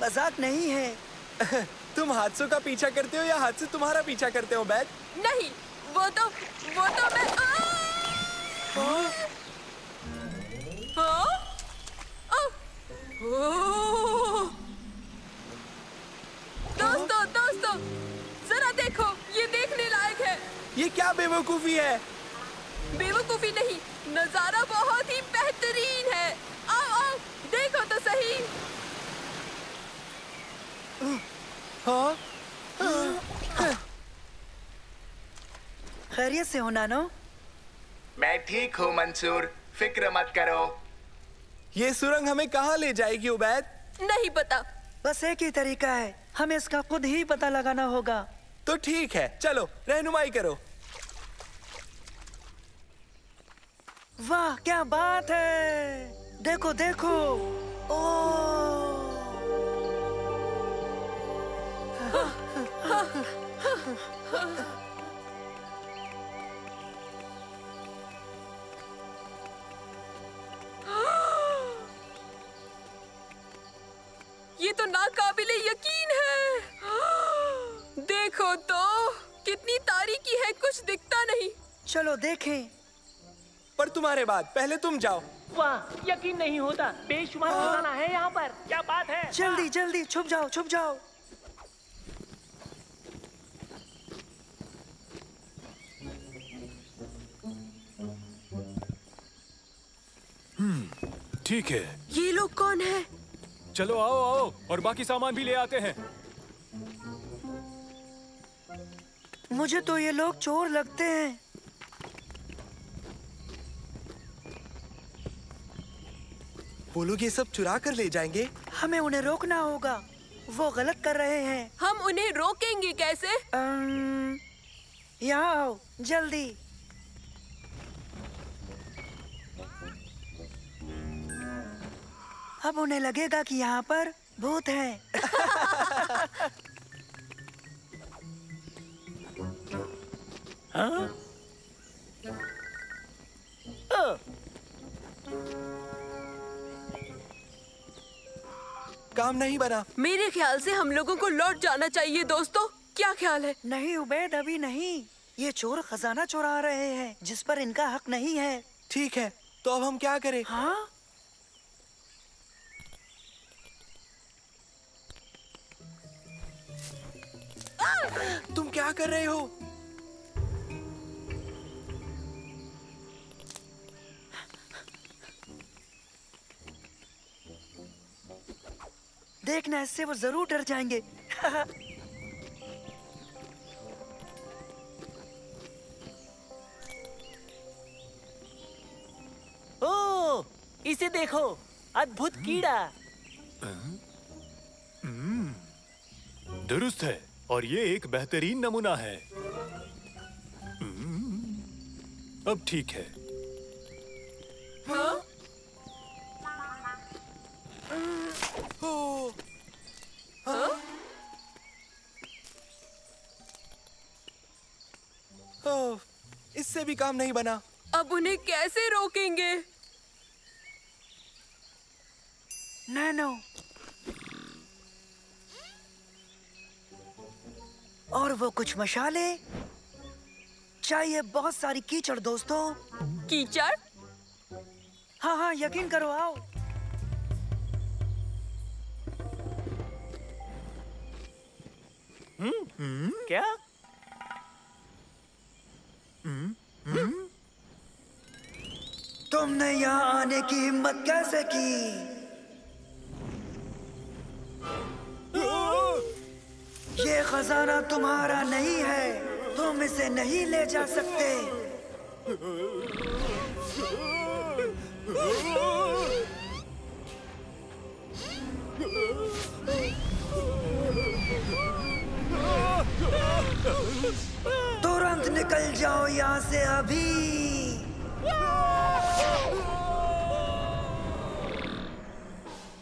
मजाक नहीं है। तुम हादसों का पीछा करते हो या हादसे तुम्हारा पीछा करते हो उबैद? नहीं, वो तो मैं। दोस्तों, जरा देखो, ये देखने लायक है। ये क्या बेवकूफी है? बेवकूफी नहीं, नजारा बहुत ही बेहतरीन है। आओ, देखो तो सही। हाँ? खैरियत से हो नानो? मैं ठीक हूँ मंसूर, फिक्र मत करो। ये सुरंग हमें कहाँ ले जाएगी उबैद? नहीं पता। बस एक ही तरीका है, हमें इसका खुद ही पता लगाना होगा। तो ठीक है, चलो रहनुमाई करो। वाह, क्या बात है। देखो देखो। ये तो नाकाबिले यकीन है। देखो तो, कितनी तारीकी है, कुछ दिखता नहीं। चलो देखें। पर तुम्हारे बाद, पहले तुम जाओ। वाह, यकीन नहीं होता, बेशुमार खजाना है यहाँ पर। क्या बात है। जल्दी जल्दी छुप जाओ, छुप जाओ। ठीक है। ये लोग कौन है? चलो आओ आओ, और बाकी सामान भी ले आते हैं। मुझे तो ये लोग चोर लगते हैं। वो लोग ये सब चुरा कर ले जाएंगे। हमें उन्हें रोकना होगा, वो गलत कर रहे हैं। हम उन्हें रोकेंगे कैसे? यहाँ आओ, जल्दी। अब उन्हें लगेगा कि यहाँ पर भूत है। हाँ? काम नहीं बना। मेरे ख्याल से हम लोगों को लौट जाना चाहिए दोस्तों। क्या ख्याल है? नहीं उबैद, अभी नहीं। ये चोर खजाना चुरा रहे हैं जिस पर इनका हक नहीं है। ठीक है, तो अब हम क्या करें? हाँ? तुम क्या कर रहे हो? देखना, इससे वो जरूर डर जाएंगे। ओ, इसे देखो, अद्भुत कीड़ा। दुरुस्त है, और ये एक बेहतरीन नमूना है। अब ठीक है। हाँ? हाँ? इससे भी काम नहीं बना। अब उन्हें कैसे रोकेंगे? नैनो, और वो कुछ मशाले चाहिए। बहुत सारी कीचड़ दोस्तों। कीचड़? हाँ हाँ, यकीन करो, आओ। क्या? तुमने यहाँ आने की हिम्मत कैसे की? ये खजाना तुम्हारा नहीं है, तुम इसे नहीं ले जा सकते। तुरंत निकल जाओ यहाँ से अभी।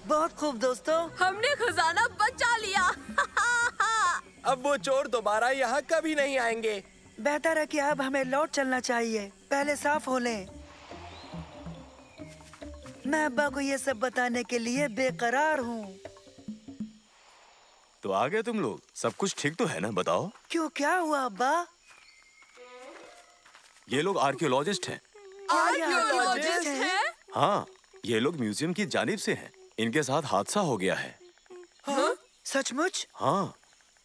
बहुत खूब दोस्तों, हमने खजाना बचा लिया। अब वो चोर दोबारा यहाँ कभी नहीं आएंगे। बेहतर है कि अब हमें लौट चलना चाहिए। पहले साफ हो लें। मैं अब्बा को ये सब बताने के लिए बेकरार हूँ। तो आ गए तुम लोग। सब कुछ ठीक तो है ना? बताओ। क्यों, क्या हुआ अब्बा? ये लोग आर्कियोलॉजिस्ट हैं। आर्कियोलॉजिस्ट हैं? हाँ, ये लोग म्यूजियम की जानिब से हैं। इनके साथ हादसा हो गया है। हाँ? सचमुच? हाँ,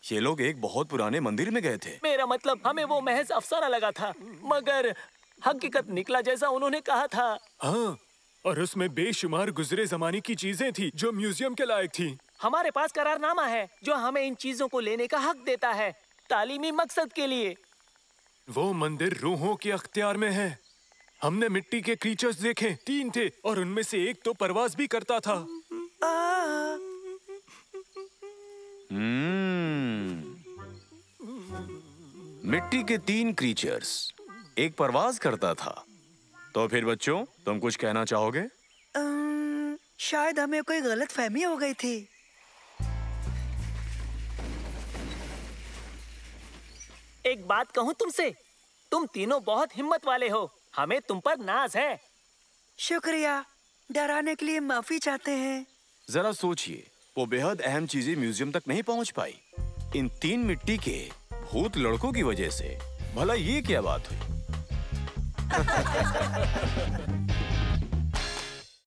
ये लोग एक बहुत पुराने मंदिर में गए थे। मेरा मतलब, हमें वो महज अफसाना लगा था, मगर हकीकत निकला जैसा उन्होंने कहा था। हाँ, और उसमें बेशुमार गुजरे जमाने की चीजें थी जो म्यूजियम के लायक थी। हमारे पास करारनामा है जो हमें इन चीजों को लेने का हक देता है, तालीमी मकसद के लिए। वो मंदिर रूहों के अख्तियार में है। हमने मिट्टी के क्रीचर्स देखे, 3 थे, और उनमें से एक तो परवाज भी करता था। मिट्टी के 3 क्रीचर्स, एक परवाज करता था। तो फिर बच्चों, तुम कुछ कहना चाहोगे? शायद हमें कोई गलतफहमी हो गई थी। एक बात कहूँ तुमसे, तुम तीनों बहुत हिम्मत वाले हो। हमें तुम पर नाज है। शुक्रिया। डराने के लिए माफी चाहते हैं। जरा सोचिए, वो बेहद अहम चीजें म्यूजियम तक नहीं पहुंच पाई इन 3 मिट्टी के भूत लड़कों की वजह से। भला ये क्या बात हुई?